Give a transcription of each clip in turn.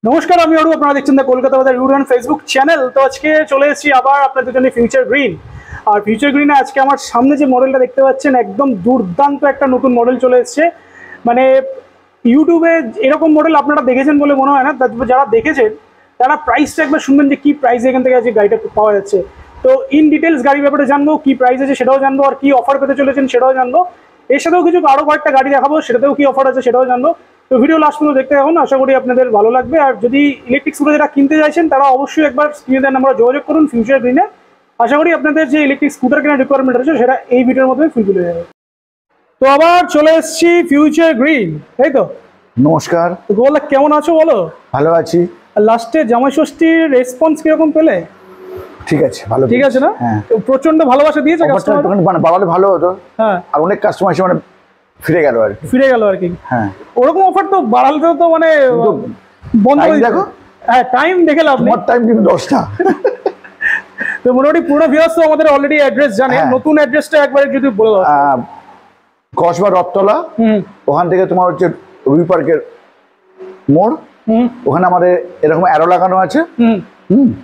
নমস্কার, আমি অরূপ। আপনারা দেখছেন কলকাতা বাজার ইউটিউব ফেসবুক চ্যানেল। তো আজকে চলে এসেছি আবার আপনাদের জন্য ফিউচার গ্রিন। আর ফিউচার গ্রিনে আজকে আমার সামনে যে মডেলটা দেখতে পাচ্ছেন, একদম দুর্দান্ত একটা নতুন মডেল চলে এসেছে। মানে ইউটিউবে এরকম মডেল আপনারা দেখেছেন বলে মনে হয় না, যারা দেখেছেন তারা প্রাইসটা একবার শুনবেন যে কী প্রাইসে এখান থেকে আজকে গাড়িটা পাওয়া যাচ্ছে। তো ইন ডিটেলস গাড়ির ব্যাপারে জানবো, কী প্রাইস আছে সেটাও জানবো, আর কী অফার পেতে চলেছেন সেটাও জানবো। এর সাথেও কিছু আরও কয়েকটা গাড়ি দেখাবো, সেটাতেও কী অফার আছে সেটাও জানবো। তো ভিডিও লাস্ট পর্যন্ত দেখতে থাকুন, আশা করি আপনাদের ভালো লাগবে। আর যদি ইলেকট্রিক স্কুটার যারা কিনতে চাইছেন তারা অবশ্যই একবার স্ক্রিনে দেওয়া নাম্বারে যোগাযোগ করুন ফিউচার গ্রিনে। আশা করি আপনাদের যে ইলেকট্রিক স্কুটার কেনার রিকোয়ারমেন্ট আছে সেটা এই ভিডিওর মাধ্যমে ফুলফিল হয়ে যাবে। তো আবার চলে এসেছি ফিউচার গ্রিন, তাই তো? নমস্কার। গোলা, কেমন আছো বলো? ভালো আছি। আর লাস্টে জামাই ষষ্ঠীর রেসপন্স কিরকম পেলে? ঠিক আছে, ভালো। ঠিক আছে না? হ্যাঁ, প্রচন্ড ভালোবাসা দিয়েছে কাস্টমার, মানে বাড়ালে ভালো হতো। হ্যাঁ, আর অনেক কাস্টমার এসে মানে ফিরে গেল আর কি। হ্যাঁ, ওরকম অফার তো বাড়ালে তো মানে বন্ধ হয়ে দেখো। হ্যাঁ, টাইম দেখে লাভ নেই, টাইম কিন্তু 10টা। তো মোটামুটি পুরো ভিউয়ার্স তো আমাদের অলরেডি অ্যাড্রেস জানে। নতুন অ্যাড্রেসটা একবার যদি বলে দাও। কসবা রথতলা, ওখান থেকে তোমার হচ্ছে রুই পার্কের মোড়, ওখানে আমাদের এরকম অ্যারো লাগানো আছে।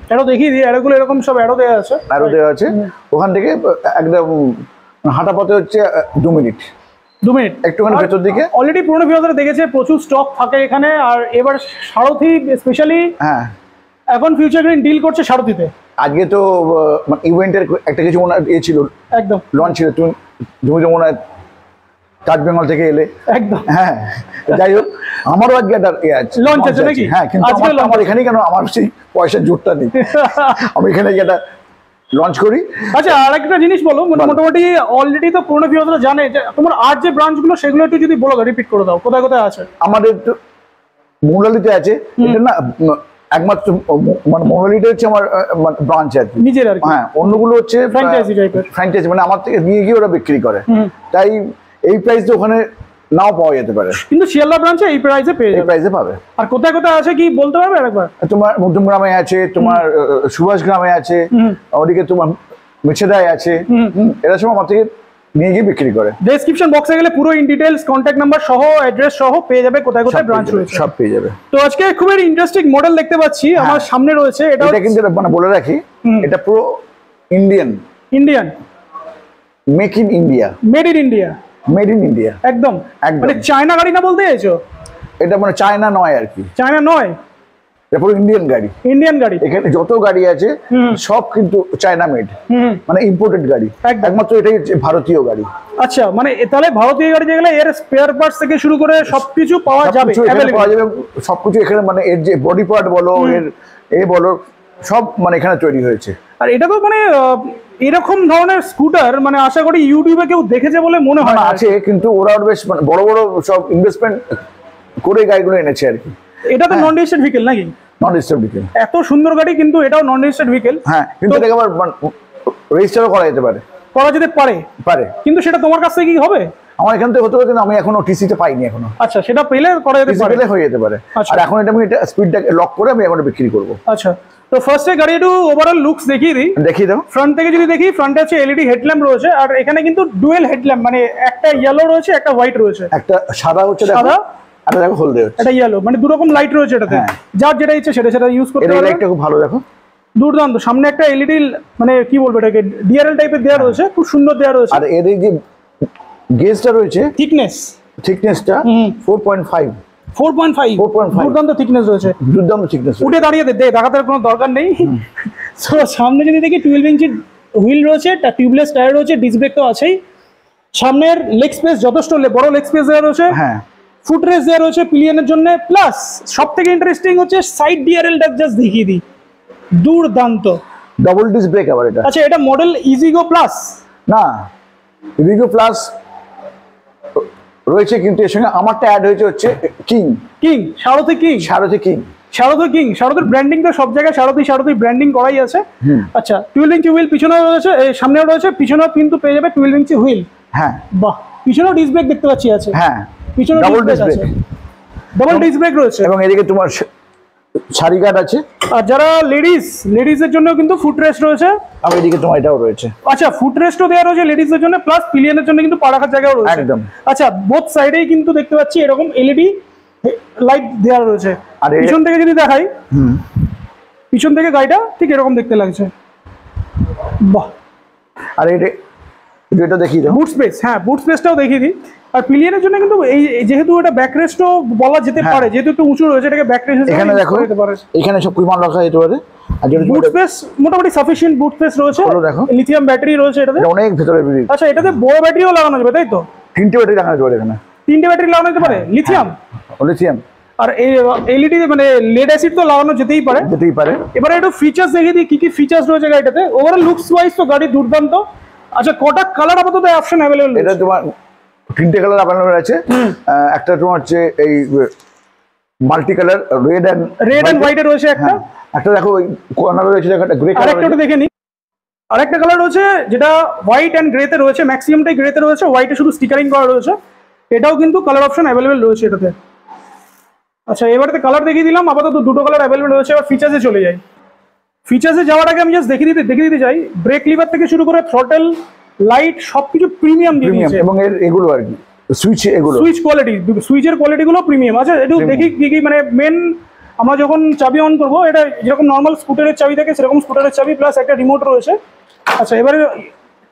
অ্যারো দেখিয়ে দিই, অ্যারোগুলো এরকম সব অ্যারো দেওয়া আছে। অ্যারো দেওয়া আছে, ওখান থেকে একদম হাঁটা পথে হচ্ছে 2 মিনিট একটুখানি ভেতর দিকে। অলরেডি পুরনো ভিউয়ার্সরা দেখেছে প্রচুর স্টক থাকে এখানে। আর এবার সারথি স্পেশালি, হ্যাঁ, এখন ফিউচার গ্রিন ডিল করছে সারথিতে। আজকে তো ইভেন্টের একটা কিছু মনে ছিল, একদম লঞ্চ ছিল। তুমি তো মনে হয় তাজ বেঙ্গল থেকে এলে, একদম। হ্যাঁ, যাই হোক, আমারও আজকে একটা লঞ্চ আছে নাকি? হ্যাঁ, কিন্তু আমার এখানে কেন, আমার সেই পয়সার জোরটা নেই। আমি এখানে একটা লঞ্চ করি। আচ্ছা, আর একটা জিনিস বলো, মোটামুটি অলরেডি তো পুরনো ভিউয়ার্সরা জানে যে তোমার আর যে ব্রাঞ্চগুলো সেগুলো একটু যদি বলো, রিপিট করে দাও, কোথায় কোথায় আছে। আমাদের তো মৌলালিতে আছে, এটা না একমাত্র, মানে মৌলালিতে হচ্ছে আমার ব্রাঞ্চ আর কি, নিজের আর কি। হ্যাঁ, অন্যগুলো হচ্ছে ফ্র্যাঞ্চাইজি, মানে আমার থেকে নিয়ে গিয়ে ওরা বিক্রি করে। তাই এই প্রাইসে ওখানে নাও পাওয়া যেতে পারে, কিন্তু শিয়ালদা ব্রাঞ্চে এই প্রাইসে পাবে। আর কোথায় কোথায় আছে কি বলতে পারবে একবার? তোমার মধ্যমগ্রামে আছে, তোমার সুভাষ গ্রামে আছে, ওদিকে তোমার মিছেদায় আছে। এরা সব আমার থেকে নিয়ে গিয়ে বিক্রি করে। ডেসক্রিপশন বক্সে গেলে পুরো ইন ডিটেইলস কন্ট্যাক্ট নাম্বার সহ অ্যাড্রেস সহ পেয়ে যাবে কোথায় কোথায় ব্রাঞ্চ রয়েছে, সব পেয়ে যাবে। তো আজকে খুব ইন্টারেস্টিং মডেল দেখতে পাচ্ছি আমার সামনে রয়েছে। এটা কিন্তু মানে বলে রাখি, এটা পুরো Indian make in India, made in India, একদম। মানে চায়না গাড়ি না বলতে চাইছো? এটা মানে চায়না নয় আর কি, চায়না নয়, এটা পুরো ইন্ডিয়ান গাড়ি। এখানে যত গাড়ি আছে সব কিন্তু চায়না মেড, মানে ইম্পোর্টেড গাড়ি। একমাত্র এটাই ভারতীয় গাড়ি। আচ্ছা, মানে তাহলে ভারতীয় গাড়ি যেগুলো, এর স্পেয়ার পার্টস থেকে শুরু করে সবকিছু পাওয়া যাবে, সবকিছু এখানে। মানে এর যে বডি পার্ট বলো, এর বলো, সব মানে এখানে তৈরি হয়েছে। আর এটা তো মানে এরকম ধরনের স্কুটার মানে আশা করি ইউটিউবে কেউ দেখেছে বলে মনে হয় না। আছে, কিন্তু ওরা বেশ মানে বড় বড় সব ইনভেস্টমেন্ট করে গাড়িগুলো এনেছে আর কি। এটা তো নন রেজিস্টার্ড ভেহিকল নাকি? নন রেজিস্টার্ড ভেহিকল। এত সুন্দর গাড়ি, কিন্তু এটাও নন রেজিস্টার্ড ভেহিকল। হ্যাঁ, কিন্তু এটাকে আবার রেজিস্টারও করা যেতে পারে। কিন্তু সেটা তোমার কাছ থেকে কি হবে? আমার এখান থেকে হতে পারে, কিন্তু আমি এখনো টিসিতে পাইনি এখনো। আচ্ছা, সেটা পেলে করা যেতে পারে, হয়ে যেতে পারে। আর এখন এটা আমি স্পিডটাকে লক করে আমি এখন বিক্রি করব। আচ্ছা, তো ফার্স্টে গাড়ি একটু ওভারঅল লুকস দেখিয়ে দাও। ফ্রন্ট থেকে যদি দেখি, ফ্রন্টে আছে এলইডি হেডল্যাম্প রয়েছে। আর এখানে কিন্তু ডুয়েল হেডল্যাম্প, মানে একটা ইয়েলো রয়েছে, একটা হোয়াইট রয়েছে। একটা সাদা হচ্ছে, সাদা, আর একটা হলদে হচ্ছে, এটা ইয়েলো। মানে দু রকম লাইট রয়েছে এটাতে, যার যেটা ইচ্ছে সেটা ইউজ করতে পারবে। এটা খুব ভালো, দেখো, দুর্দান্ত। সামনে একটা এলইডি, মানে কি বলবো এটাকে, ডিআরএল টাইপের দেওয়া রয়েছে, খুব সুন্দর দেওয়া রয়েছে। আর এর এই যে গেজটা রয়েছে, থিকনেসটা 4.5, দুর্দান্ত থিকনেস রয়েছে, উঠে দাঁড়িয়ে দেখাতে কোনো দরকার নেই। তো সামনে যদি দেখি 12 ইঞ্চি হুইল রয়েছে, টিউবলেস টায়ার রয়েছে, ডিস্ক ব্রেক তো আছেই। সামনের লেগ স্পেস যথেষ্ট বড় লেগ স্পেস দেওয়া রয়েছে, ফুট রেস দেওয়া রয়েছে পিলিয়নের জন্য। প্লাস সব থেকে ইন্টারেস্টিং হচ্ছে সাইড ডিআরএলটা জাস্ট দেখিয়ে দিই, দুর্দান্ত। ডাবল ডিস্ক ব্রেক আবার এটা। আচ্ছা, এটা মডেল ইজিগো প্লাস না, ইজিগো প্লাস রয়েছে, কিন্তু এর সঙ্গে আমারটা অ্যাড হয়েছে হচ্ছে সারথির ব্র্যান্ডিং তো সব জায়গায় সারথি ব্র্যান্ডিং করাই আছে। আচ্ছা, 12 ইঞ্চি হুইল পিছনে রয়েছে, সামনেও রয়েছে, পিছনেও কিন্তু পেয়ে যাবে 12 ইঞ্চি হুইল। হ্যাঁ, বাহ, পিছনেও ডিস্ক ব্রেক দেখতে পাচ্ছি আছে। হ্যাঁ, পিছনে ডাবল ডিস্ক ব্রেক রয়েছে, এবং এদিকে তোমার সারি গার্ড আছে। আর যারা লেডিজের জন্য কিন্তু ফুট রেস্ট রয়েছে। আর এদিকে তোমার এটাও রয়েছে। আচ্ছা, ফুট রেস্টও দেওয়া রয়েছে লেডিজের জন্য, প্লাস পিলিয়নের জন্য কিন্তু পা রাখার জায়গাও রয়েছে। একদম। আচ্ছা, বোথ সাইডেই কিন্তু দেখতে পাচ্ছি এরকম এলইডি লাইট দেওয়া রয়েছে। আর পিছন থেকে যদি দেখাই, পিছন থেকে গাড়িটা ঠিক এরকম দেখতে লাগছে। বাহ। আর এটা দেখিয়ে দাও বুট স্পেস। হ্যাঁ, বুট স্পেসটাও দেখিয়ে দিই। আর পিলিয়নের জন্য কিন্তু এই যেহেতু এটা ব্যাকরেস্টও বলা যেতে পারে, যেহেতু একটু উঁচু রয়েছে, এটাকে ব্যাকরেস্ট এখানে দেখো, এখানে সব কিছু মাল রাখা যেতে পারে। আর বুট স্পেস মোটামুটি সাফিসিয়েন্ট বুট স্পেস রয়েছে। দেখো, লিথিয়াম ব্যাটারি রয়েছে এটাতে, অনেক ভেতরে। আচ্ছা, এটাতে বড় ব্যাটারিও লাগানো যাবে তাই তো? 3টে ব্যাটারি লাগানো যাবে এখানে। 3টে ব্যাটারি লাগানো যেতে পারে লিথিয়াম? লিথিয়াম। আর এই এলইডি মানে লেড অ্যাসিড তো লাগানো যেতেই পারে। এবারে একটু ফিচার্স দেখিয়ে দিই, কি ফিচার্স রয়েছে গাড়িটাতে। ওভারঅল লুকস ওয়াইজ তো গাড়ি দুর্দান্ত। আচ্ছা, কটা কালার আপাতত অপশন অ্যাভেলেবল? এটা তোমার 3টে কালার অ্যাভেলেবল আছে। একটা তোমার হচ্ছে এই multi colour red and white এর রয়েছে একটা। একটা দেখো ওই কর্নার রয়েছে, একটা গ্রে কালার। আরেকটা দেখে নিই। আরেকটা কালার রয়েছে যেটা হোয়াইট এন্ড গ্রে তে রয়েছে, ম্যাক্সিমামটাই গ্রে তে রয়েছে, হোয়াইটে শুধু স্টিকারিং করা রয়েছে। এটাও কিন্তু কালার অপশন অ্যাভেলেবল রয়েছে এটাতে। আচ্ছা, এবারে কালার দেখিয়ে দিলাম, আপাতত 2টো কালার অ্যাভেলেবল রয়েছে। এবার ফিচার্সে চলে যাই। ফিচার্সে যাওয়ার আগে আমি জাস্ট দেখিয়ে দিতে চাই, ব্রেক লিভার থেকে শুরু করে থ্রটল, লাইট সবকিছু প্রিমিয়াম দিয়ে দিয়েছে। এবং এগুলো আর কি সুইচ কোয়ালিটি, সুইচের কোয়ালিটিগুলো প্রিমিয়াম। আচ্ছা, একটু দেখি কি মানে মেন আমরা যখন চাবি অন করবো, এটা যেরকম নর্মাল স্কুটারের চাবি থাকে সেরকম স্কুটারের চাবি, প্লাস একটা রিমোট রয়েছে। আচ্ছা, এবারে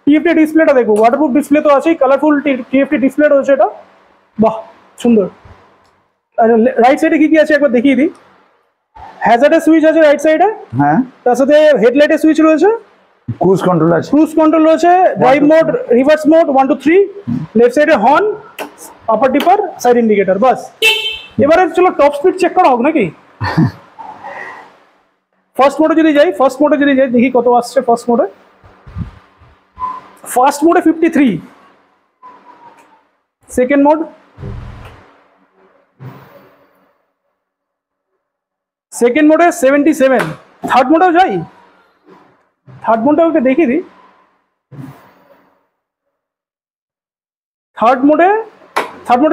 টিএফটি ডিসপ্লেটা দেখবো। ওয়াটারপ্রুফ ডিসপ্লে তো আছেই, কালারফুল টিএফটি ডিসপ্লে রয়েছে এটা। বাহ, সুন্দর। আর রাইট সাইডে কি আছে একবার দেখিয়ে দিই। হ্যাজার্ডের সুইচ আছে রাইট সাইডে। হ্যাঁ, তার সাথে হেডলাইটের সুইচ রয়েছে, ক্রুজ কন্ট্রোল আছে, রয়েছে, drive mode, reverse mode, 1 2 3, left সাইডে horn, upper dipper, side indicator. বাস। এবারে চলো টপ স্পিড চেক করা হোক নাকি। ফার্স্ট মোডে যদি যাই, দেখি কত আসছে ফার্স্ট মোডে। 53। সেকেন্ড মোড, সেকেন্ড মোডে 77। থার্ড মোডেও যাই, থার্ড মোডটাও ওকে দেখিয়ে দিই। থার্ড মোডে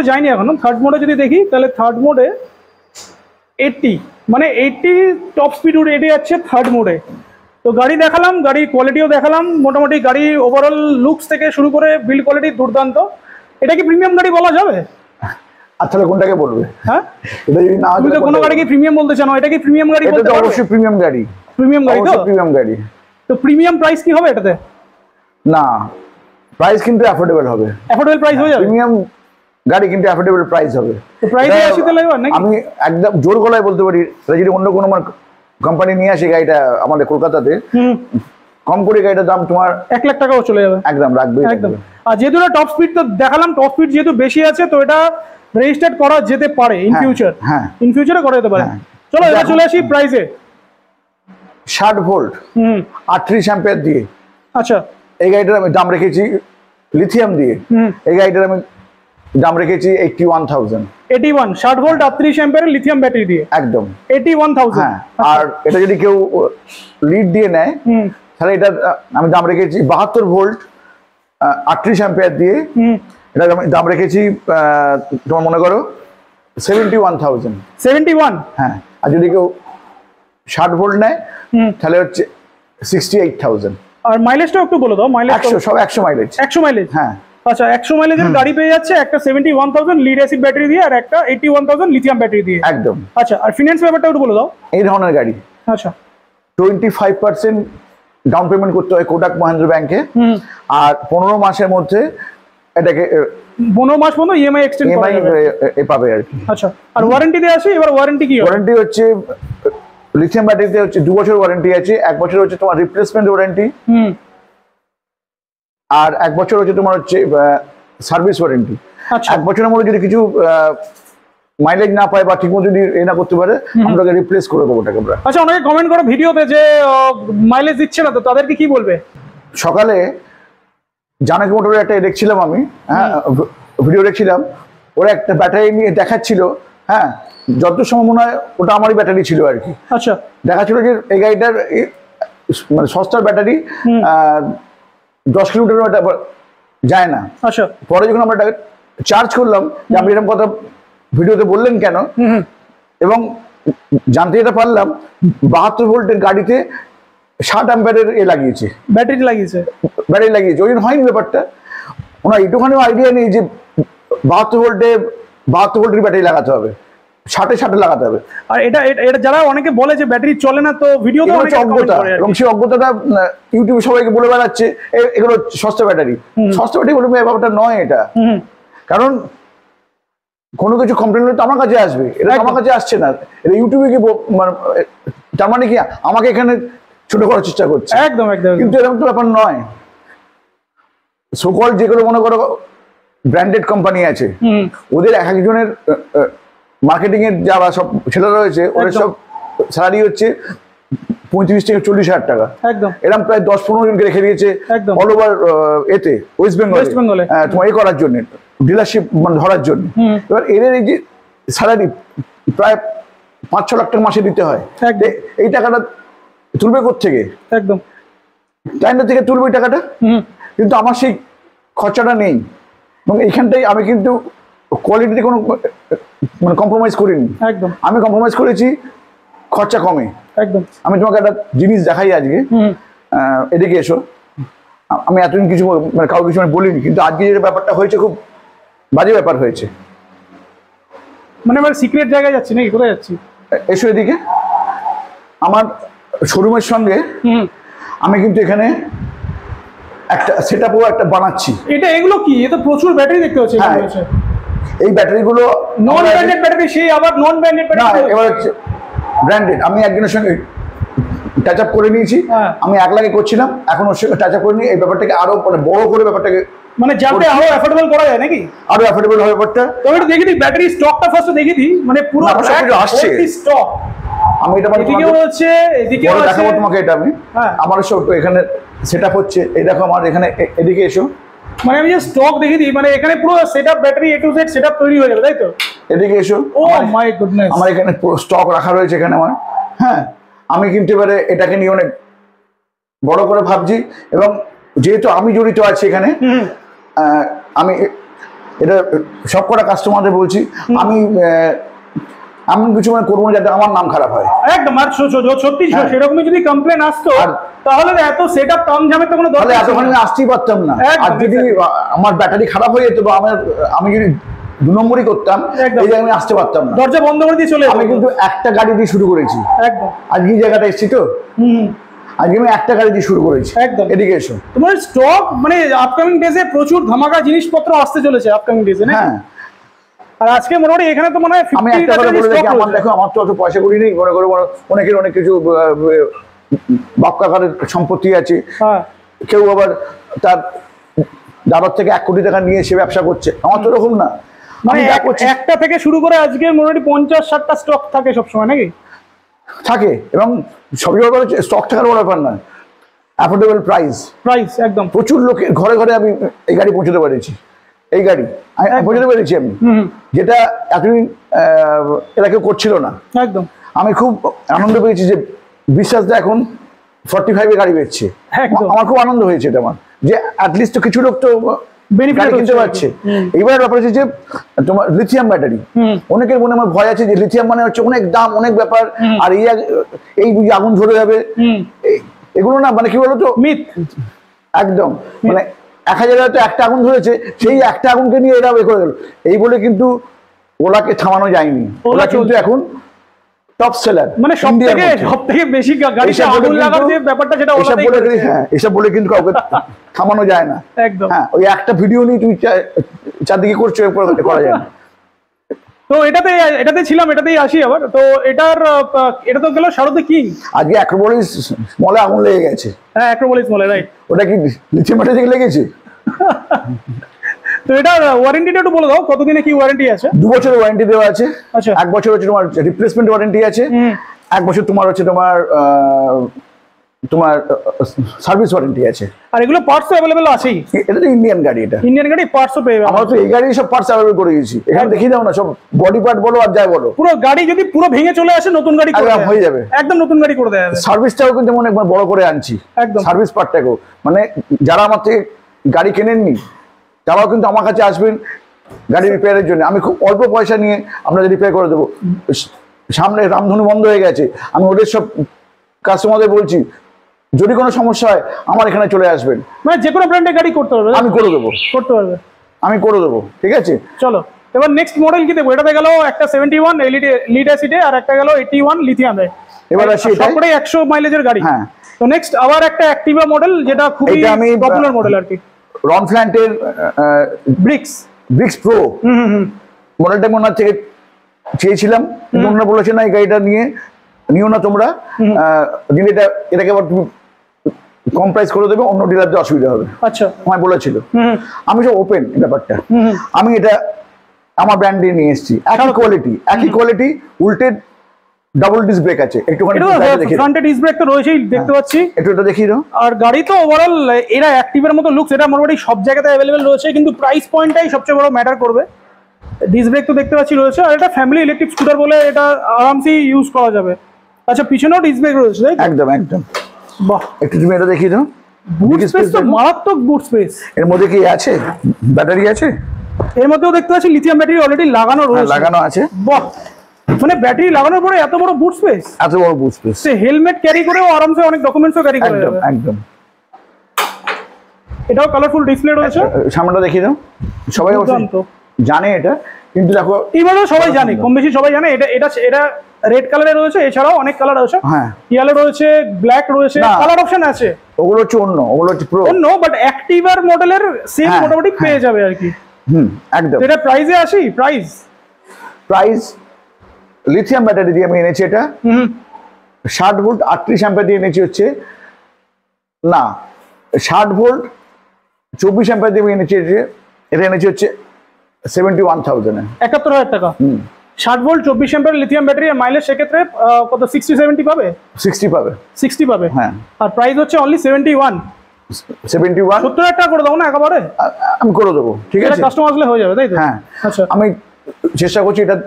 যাইনি এখনো। থার্ড মোডে যদি দেখি তাহলে থার্ড মোডে 80, মানে 80 টপ স্পিড উঠে যাচ্ছে থার্ড মোডে। তো গাড়ি দেখালাম, গাড়ি কোয়ালিটিও দেখালাম, মোটামুটি গাড়ি ওভারঅল লুকস থেকে শুরু করে বিল্ড কোয়ালিটি দুর্দান্ত। এটা কি প্রিমিয়াম গাড়ি বলা যাবে? আচ্ছা, কোনটাকে বলবে? হ্যাঁ, এটা যদি না তুমি তো কোনো গাড়িকে প্রিমিয়াম বলতে চাও, এটা কি প্রিমিয়াম গাড়ি? এটা তো অবশ্যই প্রিমিয়াম গাড়ি। প্রিমিয়াম গাড়ি তো? প্রিমিয়াম গাড়ি। তো প্রিমিয়াম প্রাইস কি হবে এটাতে? না, প্রাইস কিন্তু অ্যাফোর্ডেবল হবে। অ্যাফোর্ডেবল প্রাইস হয়ে যাবে? প্রিমিয়াম গাড়ি কিন্তু অ্যাফোর্ডেবল প্রাইস হবে। তো প্রাইস আসি তাহলে এবার নাকি? আমি একদম জোর গলায় বলতে পারি, যদি অন্য কোনো কোম্পানি নিয়ে আসে গাড়িটা আমাদের কলকাতাতে, কম করে গাড়িটার দাম তোমার 1 লাখ টাকাও চলে যাবে। একদম রাখবে একদম। আর যেহেতু টপ স্পিড তো দেখালাম, টপ স্পিড যেহেতু বেশি আছে, তো এটা রেজিস্টার্ড করা যেতে পারে ইন ফিউচার। হ্যাঁ, ইন ফিউচারে করা যেতে পারে। চলো এবার চলে আসি প্রাইসে। 60 ভোল্ট 38 অ্যাম্পিয়ার দিয়ে। আচ্ছা, এই গাড়িটার আমি দাম রেখেছি লিথিয়াম দিয়ে। এই গাড়িটার আমি দাম রেখেছি 81,000। 81 60 ভোল্ট 38 অ্যাম্পিয়ারের লিথিয়াম ব্যাটারি দিয়ে একদম 81,000। হ্যাঁ, আর এটা যদি কেউ লিড দিয়ে নেয় তাহলে এটা আমি দাম রেখেছি 72 ভোল্ট 38 অ্যাম্পিয়ার দিয়ে। এটা আমি দাম রেখেছি তোমার মনে করো 71,000। 71? হ্যাঁ, আর যদি কেউ 60 ভোল্ট নেয় তাহলে হচ্ছে 68,000। আর মাইলেজটাও একটু বলে দাও। Mileage 100 mileage. 100 মাইলেজ? হ্যাঁ। আচ্ছা, 100 মাইলেজের গাড়ি পেয়ে যাচ্ছে একটা 71,000 লিড অ্যাসিড ব্যাটারি দিয়ে, আর একটা 81,000 লিথিয়াম ব্যাটারি দিয়ে। একদম। আচ্ছা, আর ফিনান্স ব্যাপারটা একটু বলে দাও। এই ধরনের গাড়ি, আচ্ছা, 25% ডাউন পেমেন্ট করতে হয় কোটাক মহিন্দ্রা ব্যাংকে। আর 15 মাসের মধ্যে এটাকে 15 মাস পর্যন্ত ইএমআই এক্সটেন্ড করা যাবে পাবে আর কি। আচ্ছা, আর ওয়ারেন্টি দিয়ে আসি। এবার ওয়ারেন্টি কি? ওয়ারেন্টি হচ্ছে লিথিয়াম ব্যাটারিতে হচ্ছে 2 বছর ওয়ারেন্টি আছে। 1 বছর হচ্ছে তোমার রিপ্লেসমেন্ট ওয়ারেন্টি, আর 1 বছর হচ্ছে তোমার হচ্ছে সার্ভিস ওয়ারেন্টি। আচ্ছা, 1 বছরের মধ্যে যদি কিছু মাইলেজ না পায় বা ঠিকমতো যদি না করতে পারে, আমরা রিপ্লেস করে দেবো ওটাকে আমরা। আচ্ছা, অনেকে কমেন্ট করে ভিডিওতে যে মাইলেজ দিচ্ছে না, তো তাদেরকে কি বলবে? সকালে জানাকি মোটরের একটা দেখছিলাম আমি, হ্যাঁ, ভিডিও দেখছিলাম, ওরা একটা ব্যাটারি নিয়ে দেখাচ্ছিল। হ্যাঁ, যত সময় মনে হয় ওটা আমারই ব্যাটারি ছিল আর কি। আচ্ছা, দেখাচ্ছিল যে এই গাড়িটার মানে সস্তার ব্যাটারি 10 কিলোমিটার যায় না। আচ্ছা, পরে যখন আমরা চার্জ করলাম যে আপনি এরকম কথা ভিডিওতে বললেন কেন, এবং জানতে যেটা পারলাম 72 ভোল্টের গাড়িতে 60 অ্যাম্পিয়ারের লাগিয়েছে, ব্যাটারি লাগিয়েছে। ওই জন্য হয়নি ব্যাপারটা। ওনার একটুখানি আইডিয়া নেই যে 72 ভোল্টের ব্যাটারি লাগাতে হবে। 60 লাগাতে হবে। আর এটা এটা যারা অনেকে বলে যে ব্যাটারি চলে না, তো ভিডিওতে অনেকে কমেন্ট করে, এবং সেই অজ্ঞতাটা ইউটিউবে সবাইকে বলে বেড়াচ্ছে এগুলো সস্তা ব্যাটারি। সস্তা ব্যাটারি বলে ব্যাপারটা নয় এটা। কারণ কোনো কিছু কমপ্লেন হলে তো আমার কাছে আসবে, এটা আমার কাছে আসছে না, এটা ইউটিউবে কি তার মানে কি আমাকে এখানে ছোট করার চেষ্টা করছে। একদম একদম, কিন্তু এরকম তো ব্যাপার নয়। সকল যেগুলো মনে করো ব্র্যান্ডেড কোম্পানি আছে, ওদের এক একজনের মার্কেটিং এর যারা সব ছেলেরা রয়েছে, ওদের সব স্যালারি হচ্ছে 35 থেকে 40,000 টাকা। একদম, এরকম প্রায় 10-15 জনকে রেখে দিয়েছে অল ওভার এতে ওয়েস্ট বেঙ্গলে তোমার এই করার জন্য, ডিলারশিপ মানে ধরার জন্য। এবার এদের এই যে স্যালারি প্রায় 5-6 লাখ টাকা মাসে দিতে হয়, এই টাকাটা তুলবে কোত্থেকে? একদম ক্লায়েন্টের থেকে তুলবে এই টাকাটা, কিন্তু আমার সেই খরচাটা নেই। এবং এইখানটাই আমি কিন্তু কোয়ালিটিতে কোনো মানে কম্প্রোমাইজ করিনি। একদম, আমি কম্প্রোমাইজ করেছি খরচা কমে। একদম, আমি তোমাকে একটা জিনিস দেখাই আজকে, এদিকে এসো। আমি এতদিন কিছু মানে কাউকে কিছু আমি বলিনি, কিন্তু আজকে যে ব্যাপারটা হয়েছে খুব বাজে ব্যাপার হয়েছে। মানে আমার সিক্রেট জায়গায় যাচ্ছি নাকি, কোথায় যাচ্ছি? এসো এদিকে। আমার শোরুমের সঙ্গে আমি কিন্তু এখানে একটা সেটআপও একটা বানাচ্ছি। এটা এগুলো কি? এটা প্রচুর ব্যাটারি দেখতে হচ্ছে। এই ব্যাটারিগুলো নন ব্র্যান্ডেড ব্যাটারি, সেই আবার নন ব্র্যান্ডেড ব্যাটারি। এবার হচ্ছে ব্র্যান্ডেড। আমি একজনের সঙ্গে টাচ আপ করে নিয়েছি, আমি 1 লাখে করছিলাম, এখন ওর সঙ্গে টাচ আপ করে নিয়ে এই ব্যাপারটাকে আরো মানে বড় করে ব্যাপারটাকে মানে যাতে আরো অ্যাফোর্ডেবল করা যায় নাকি, আরো অ্যাফোর্ডেবল হবে ব্যাপারটা। তবে একটু দেখি দিই ব্যাটারি স্টকটা ফার্স্ট দেখি দিই, মানে পুরো আসছে স্টক। আমি এটা মানে এদিকেও হচ্ছে, এদিকেও আছে, দেখাবো তোমাকে। এটা আমি আমার সব এখানে সেটআপ হচ্ছে। এই দেখো আমার এখানে, এদিকে এসো। মানে আমি যে স্টক দেখে দিই, মানে এখানে পুরো setup battery A to Z setup তৈরি হয়ে যাবে, তাই তো? এদিকে এসো। ও মাই গুডনেস, আমার এখানে স্টক রাখা রয়েছে এখানে আমার। হ্যাঁ, আমি কিন্তু এবারে এটাকে নিয়ে অনেক বড় করে ভাবছি, এবং যেহেতু আমি জড়িত আছি এখানে, আমি এটা সব কটা কাস্টমারদের বলছি, আমি এমন কিছু মানে করবো না যাতে আমার নাম খারাপ হয়। একদম। আর সত্যি সেরকমই যদি কমপ্লেন আসতো, তাহলে এত সেটআপ কম ঝামের তো কোনো দরকার, এতক্ষণ আমি আসতেই পারতাম না। আর যদি আমার ব্যাটারি খারাপ হয়ে যেত বা আমি যদি 2 নম্বরই করতাম, এই জায়গায় আমি আসতে পারতাম না, দরজা বন্ধ করে দিয়ে চলে। আমি কিন্তু একটা গাড়ি দিয়ে শুরু করেছি। একদম, আজকে এই জায়গাটা এসেছি তো, আজকে আমি একটা গাড়ি দিয়ে শুরু করেছি। একদম। এদিকে এসো। তোমার স্টক মানে আপকামিং ডেজে প্রচুর ধামাকা জিনিসপত্র আসতে চলেছে আপকামিং ডেজে, না? হ্যাঁ। আর আজকে মোটামুটি এখানে তো মনে হয় আমি একটা কথা বলে দেখি, আমার দেখো আমার তো অত পয়সা করি নেই, মনে করো অনেকের অনেক কিছু বাপকাকারের সম্পত্তি আছে, কেউ আবার তার দাদার থেকে 1 কোটি টাকা নিয়ে সে ব্যবসা করছে। আমার তো এরকম না, মানে একটা থেকে শুরু করে আজকে মোটামুটি 50-60টা স্টক থাকে সবসময়, নাকি? থাকে, এবং সবই ব্যাপার হচ্ছে স্টক থাকার বড় ব্যাপার না, অ্যাফোর্ডেবল প্রাইস। একদম। প্রচুর লোকের ঘরে ঘরে আমি এই গাড়ি পৌঁছতে পেরেছি, এই গাড়ি পৌঁছতে পেরেছি আমি, যেটা এতদিন এরা কেউ করছিল না। একদম। আমি খুব আনন্দ পেয়েছি যে বিশ্বাসটা এখন 45-এ গাড়ি বেচছে। আমার খুব আনন্দ হয়েছে এটা, আমার যে অ্যাটলিস্ট তো কিছু লোক তো বেনিফিট কিনতে পারছে। এইবার ব্যাপার হচ্ছে যে তোমার লিথিয়াম ব্যাটারি, অনেকের মনে আমার ভয় আছে যে লিথিয়াম মানে হচ্ছে অনেক দাম, অনেক ব্যাপার, আর এই বুঝি আগুন ধরে যাবে, এগুলো না, মানে কি বলতো মিথ। একদম, মানে 1000 তো একটা আগুন ধরেছে, সেই একটা আগুনকে নিয়ে এরা বের করে গেল। এই বলে কিন্তু ওলাকে থামানো যায়নি। ওলা কিন্তু এখন টপ সেলার, মানে সবথেকে বেশি গাড়িতে আগুন লাগার যে ব্যাপারটা, সেটা ওলাতেই করে। হ্যাঁ, এসব বলে কিন্তু কাউকে থামানো যায় না। একদম। হ্যাঁ, ওই একটা ভিডিও নিয়ে তুমি চারদিকে করছো, করা যায় না। তো এটাতে ছিলাম, এটাতেই আসি আবার। তো এটা তো গেল শারদে কিং। আজকে অ্যাক্রোপলিস মলে আগুন লেগে গেছে। হ্যাঁ, অ্যাক্রোপলিস মলে, রাইট। ওটা কি লিথিয়াম ব্যাটারি থেকে লেগেছে? তো এটার ওয়ারেন্টিটা একটু বলে দাও, কতদিনে কি ওয়ারেন্টি আছে? 2 বছরের ওয়ারেন্টি দেওয়া আছে। আচ্ছা। 1 বছর হচ্ছে তোমার রিপ্লেসমেন্ট ওয়ারেন্টি আছে। 1 বছর তোমার হচ্ছে তোমার সার্ভিস ওয়ারেন্টি আছে। আর এগুলো পার্টস अवेलेबल আছেই? এটা তো ইন্ডিয়ান গাড়ি, এটা ইন্ডিয়ান গাড়ি, পার্টসও পেয়ে যাবে। আমরা তো এই গাড়ি সব পার্টস अवेलेबल করে দিয়েছি। এখানে দেখিয়ে দাও না, সব বডি পার্ট বলো আর যাই বলো, পুরো গাড়ি যদি পুরো ভেঙে চলে আসে, নতুন গাড়ি করে দেওয়া হয়ে যাবে, একদম নতুন গাড়ি করে দেওয়া যাবে। সার্ভিসটাও কিন্তু যেমন একবার বড় করে আনছি, একদম। সার্ভিস পার্টটাকেও, মানে যারা আমার থেকে গাড়ি কেনেননি তারাও কিন্তু আমার কাছে আসবেন গাড়ি রিপেয়ারের জন্য। আমি খুব অল্প পয়সা নিয়ে আপনাদের রিপেয়ার করে দেবো। সামনে রামধনু বন্ধ হয়ে গেছে, আমি ওদের সব কাস্টমারদের বলছি যদি কোনো সমস্যা হয় আমার এখানে চলে আসবেন। মানে যে কোনো ব্র্যান্ডের গাড়ি করতে পারবে, আমি করে দেবো, করতে পারবে, আমি করে দেবো। ঠিক আছে, চলো। এবার নেক্সট মডেল কি দেখবো? এটাতে গেল একটা 71 লিড অ্যাসিডে আর একটা গেল 81 লিথিয়ামে। এবার আসি সবকটাই 100 মাইলেজের গাড়ি। হ্যাঁ। তো নেক্সট আবার একটা অ্যাক্টিভা মডেল, যেটা খুবই পপুলার মডেল আর কি, রনফ্ল্যান্টের ব্রিক্স প্রো মডেলটা মনে থেকে চেয়েছিলাম, কিন্তু ওনারা বলেছে না এই গাড়িটা নিও না তোমরা, নিলে এটাকে আবার তুমি কম প্রাইস করে দেবে, অন্য ডিলারদের অসুবিধা হবে। আচ্ছা, আমায় বলেছিল। আমি সব ওপেন ব্যাপারটা, আমি এটা আমার ব্র্যান্ডে নিয়ে এসেছি, একই কোয়ালিটি, উল্টে ডাবল ডিস্ক ব্রেক আছে, একটুখানি ফ্রন্টে ডিস্ক ব্রেক তো রয়েছেই দেখতে পাচ্ছি, একটু এটা দেখিয়ে দাও। আর গাড়ি তো ওভারঅল এরা অ্যাক্টিভের মতো লুকস, এটা মোটামুটি সব জায়গাতে অ্যাভেলেবেল রয়েছে, কিন্তু প্রাইস পয়েন্টটাই সবচেয়ে বড় ম্যাটার করবে। ডিস্ক ব্রেক তো দেখতে পাচ্ছি রয়েছে, আর এটা ফ্যামিলি ইলেকট্রিক স্কুটার বলে এটা আরামসে ইউজ করা যাবে। আচ্ছা, পিছনেও ডিস্ক ব্রেক রয়েছে, তাই? একদম। বাহ, একটু তুমি এটা দেখিয়ে দাও। বুট স্পেস তো মারাত্মক বুট স্পেস। এর মধ্যে কি আছে? ব্যাটারি আছে এর মধ্যেও দেখতে পাচ্ছি, লিথিয়াম ব্যাটারি অলরেডি লাগানো রয়েছে। লাগানো আছে। বাহ, মানে ব্যাটারি লাগানোর পরে এত বড় বুট স্পেস, সে হেলমেট ক্যারি করেও আরামসে অনেক ডকুমেন্টসও ক্যারি করে যাবে। একদম। এটাও কালারফুল ডিসপ্লে রয়েছে। সামনেটা দেখিয়ে দাও। সবাই জানে এটা, কিন্তু দেখো এবারেও সবাই জানে, কম বেশি সবাই জানে। এটা রেড কালারে রয়েছে, এছাড়াও অনেক কালার আছে। হ্যাঁ, ইয়েলো রয়েছে, ব্ল্যাক রয়েছে, কালার অপশন আছে। ওগুলো হচ্ছে ওগুলো হচ্ছে প্রো, বাট অ্যাক্টিভার মডেলের সেম মোটামুটি পেয়ে যাবে আর কি। একদম। এটা প্রাইসে আসি, প্রাইস লিথিয়াম ব্যাটারি দিয়ে আমি এনেছি এটা, 60 ভোল্ট 38 অ্যাম্পিয়ার দিয়ে এনেছি, হচ্ছে না 60 ভোল্ট 24 অ্যাম্পিয়ার দিয়ে আমি এনেছি, এটা এনেছি হচ্ছে 71,000 এ, 71,000 টাকা। 60 ভোল্ট 24 অ্যাম্পিয়ার লিথিয়াম ব্যাটারি, আর মাইলেজ সেক্ষেত্রে কত 60-70 পাবে? 60 পাবে। হ্যাঁ, আর প্রাইস হচ্ছে অনলি 71। 70,000 টাকা করে দাও না একেবারে। আমি করে দেবো, ঠিক আছে, কাস্টমার আসলে হয়ে যাবে, তাই তো? হ্যাঁ। আচ্ছা, আমি চেষ্টা করছি এটা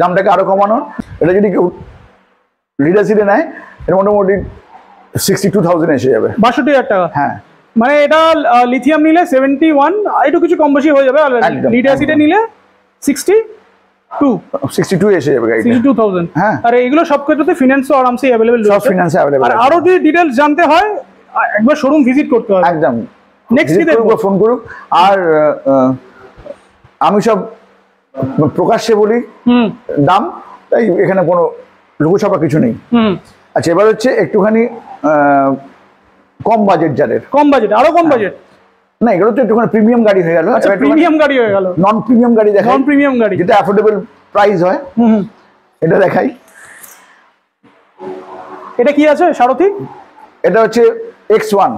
দামটাকে আরো কমানোর। এটা যদি কেউ লিডার সিটে নেয়, এর মোটামুটি 62,000 এসে যাবে, 62,000 টাকা। হ্যাঁ, মানে এটা লিথিয়াম নিলে 71, একটু কিছু কম বেশি হয়ে যাবে। আর লিড অ্যাসিডে নিলে 62 এসে যাবে গাড়িটা, 62,000। হ্যাঁ। আর এগুলো সব ক্ষেত্রে ফিনান্সও আরামসে অ্যাভেলেবেল রয়েছে, সব ফিনান্সে অ্যাভেলেবেল। আর আরো যদি ডিটেইলস জানতে হয়, একবার শোরুম ভিজিট করতে হবে। একদম, নেক্সট কি দেখব? ফোন করুক। আর আমি সব প্রকাশ্যে বলি দাম, তাই এখানে কোনো লুকোছাপা কিছু নেই। আচ্ছা, এবার হচ্ছে একটুখানি কম বাজেট, যাদের কম বাজেট, আরো কম বাজেট না, এগুলো তো একটুখানি প্রিমিয়াম গাড়ি হয়ে গেল। আচ্ছা, প্রিমিয়াম গাড়ি হয়ে গেল, নন প্রিমিয়াম গাড়ি দেখাই, নন প্রিমিয়াম গাড়ি যেটা অ্যাফোর্ডেবল প্রাইস হয়, এটা দেখাই। এটা কি আছে সারথি? এটা হচ্ছে X1।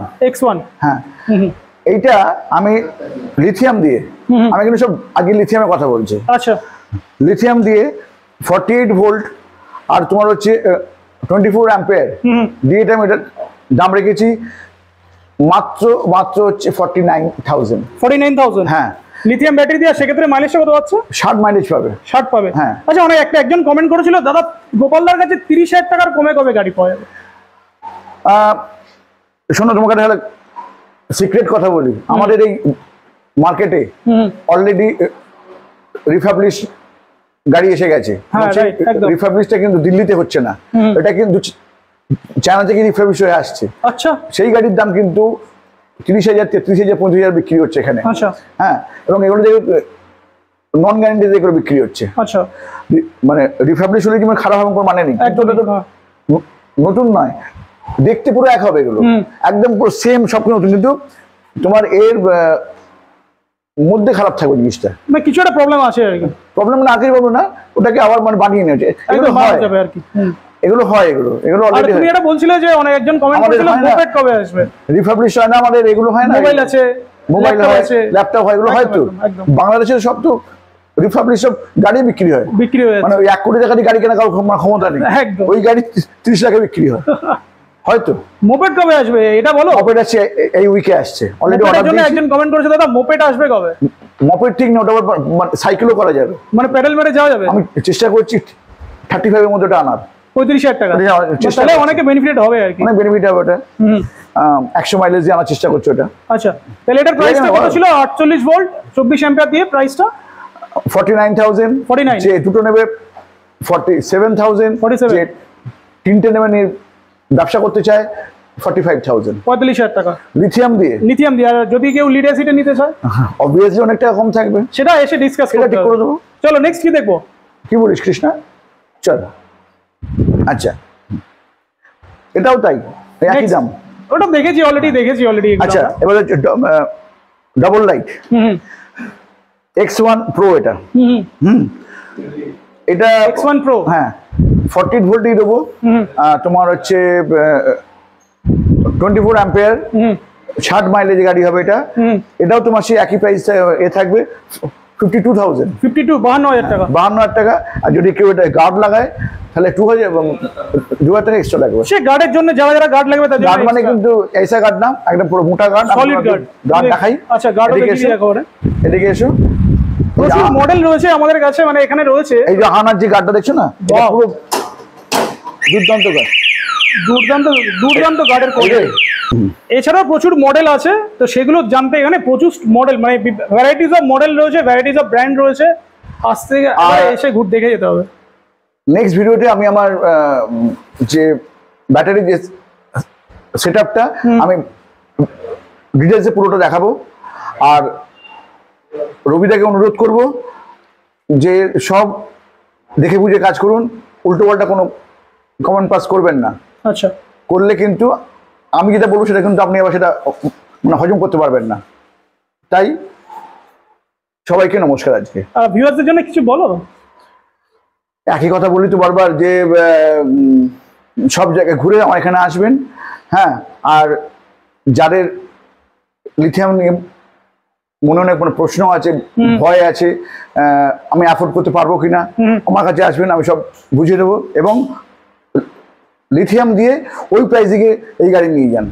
হ্যাঁ, এইটা আমি লিথিয়াম দিয়ে, আমি কিন্তু সব আগে লিথিয়ামের কথা বলছি। আচ্ছা, লিথিয়াম দিয়ে 48 ভোল্ট আর তোমার হচ্ছে 24 অ্যাম্পিয়ার দিয়ে এটা আমি এটা দাম রেখেছি মাত্র হচ্ছে 49,000। হ্যাঁ, লিথিয়াম ব্যাটারি দিয়ে, সেক্ষেত্রে মাইলেজটা কত পাচ্ছে? 60 মাইলেজ পাবে। 60 পাবে, হ্যাঁ। আচ্ছা, একজন কমেন্ট করেছিল, দাদা গোপালদার কাছে 30,000 টাকার কমে কবে গাড়ি পাওয়া যাবে? শোনো, তোমাকে তাহলে সিক্রেট কথা বলি। আমাদের এই মার্কেটে অলরেডি রিফাবলিশ গাড়ি এসে গেছে। রিফাবলিশটা কিন্তু দিল্লিতে হচ্ছে না, এটা কিন্তু চায়না থেকে রিফাবলিশ হয়ে আসছে। আচ্ছা, সেই গাড়ির দাম কিন্তু 30,000, 33,000, 35,000 বিক্রি হচ্ছে এখানে। আচ্ছা, হ্যাঁ, এবং এগুলো নন গ্যারান্টি দিয়ে বিক্রি হচ্ছে। আচ্ছা, মানে রিফাবলিশ হলে যেমন খারাপ হবে কোনো মানে নেই, নতুন নয়, দেখতে পুরো এক হবে, এগুলো একদম পুরো সেম, সব নতুন, কিন্তু তোমার এর মধ্যে খারাপ থাকবে জিনিসটা, মানে কিছু একটা প্রবলেম আছে আর কি। প্রবলেম না আগে বলবো না, ওটাকে আবার মানে বানিয়ে নিয়েছে, এগুলো হয় আর কি। এগুলো অলরেডি। তুমি এটা বলছিলে যে একজন কমেন্ট করেছিল, মোপেড কবে আসবে? রিফাবলিশ হয় না আমাদের, এগুলো হয় না। মোবাইল আছে, মোবাইল হয়, ল্যাপটপ হয়, এগুলো হয় তো। বাংলাদেশে সব তো রিফাবলিশ সব গাড়ি বিক্রি হয়, মানে ওই 1 কোটি টাকা দিয়ে গাড়ি কেনা কারো ক্ষমতা নেই, ওই গাড়ি 30 লাখে বিক্রি হয়। হয়তো মোপেড কবে আসবে এটা বলো? মোপেড আসছে এই উইকে, আসছে অলরেডি। একজন কমেন্ট করেছে, দাদা মোপেড আসবে কবে? মোপেড ঠিক না, ওটা সাইকেলও করা যাবে, মানে প্যাডেল মেরে যাওয়া যাবে। আমি চেষ্টা করছি 35 এর মধ্যে ওটা আনার। 35,000 টাকা, তাহলে অনেকে বেনিফিট হবে আর কি, অনেক বেনিফিট হবে ওটা। 100 মাইলেজ দিয়ে আনার চেষ্টা করছি ওটা। আচ্ছা, তাহলে এটার প্রাইসটা কত ছিল? 48 ভোল্ট 24 অ্যাম্পিয়ার দিয়ে প্রাইসটা 49,000। 49, যে দুটো নেবে 47,000, যে তিনটে নেবে নিয়ে ব্যবসা করতে চায় 45,000 45,000 টাকা লিথিয়াম দিয়ে। আর যদি কেউ লিড অ্যাসিডে নিতে চায় অবভিয়াসলি অনেক টাকা কম থাকবে, সেটা এসে ডিসকাস সেটা ঠিক করে দেবো। চলো নেক্সট কি দেখবো? কি বলিস কৃষ্ণা? চল। আচ্ছা, এটাও তাই, একই দাম। ওটা দেখেছি অলরেডি। আচ্ছা, এবারে ডাবল লাইট X1 Pro, এটা এটা X1 Pro, হ্যাঁ 14 ভোল্ট দিয়ে দেবো। তোমার হচ্ছে 24 অ্যাম্পিয়ার, 60 মাইলেজ গাড়ি হবে এটা। এটাও তোমার সেই একই প্রাইস থাকবে 52,000 52,000 টাকা। 52,000 টাকা। আর যদি কেউ এটা গার্ড লাগায় তাহলে 2,000 টাকা এক্সট্রা লাগবে। সে গার্ডের জন্য যারা গার্ড লাগবে তাদের গার্ড মানে কিন্তু এইসা গার্ড না, একদম পুরো মোটা গার্ড, সলিড গার্ড দেখাই। আচ্ছা, গার্ড এদিকে এসো। প্রচুর মডেল রয়েছে আমাদের কাছে, মানে এখানে রয়েছে এই যে হানার যে গার্ডটা দেখছো না, পুরো দুর্দান্ত গার্ড, দুর্দান্ত গার্ডের কোয়ালিটি। এছাড়াও প্রচুর মডেল আছে, তো সেগুলো জানতে এখানে প্রচুর মডেল, মানে ভ্যারাইটিস অফ মডেল রয়েছে, ভ্যারাইটিস অফ ব্র্যান্ড রয়েছে। আসতে এসে ঘুরে দেখে যেতে হবে। নেক্সট ভিডিওতে আমি আমার যে ব্যাটারি যে সেটআপটা আমি ডিটেলসে পুরোটা দেখাবো। আর রবিদাকে অনুরোধ করব যে সব দেখে বুঝে কাজ করুন, উল্টো পাল্টা কোনো কমেন্ট পাস করবেন না। আচ্ছা, করলে কিন্তু আমি যেটা বলবো সেটা কিন্তু আপনি আবার সেটা মানে হজম করতে পারবেন না। তাই সবাইকে নমস্কার। আজকে ভিউয়ারদের জন্য কিছু বলো। একই কথা বলি তো বারবার, যে সব জায়গায় ঘুরে আমার এখানে আসবেন। হ্যাঁ, আর যাদের লিথিয়াম নিয়ে মনে অনেক কোনো প্রশ্ন আছে, ভয় আছে, আমি অ্যাফোর্ড করতে পারবো কিনা, আমার কাছে আসবেন, আমি সব বুঝিয়ে দেবো। এবং লিথিয়াম দিয়ে ওই প্রাইসে এই গাড়ি নিয়ে যান।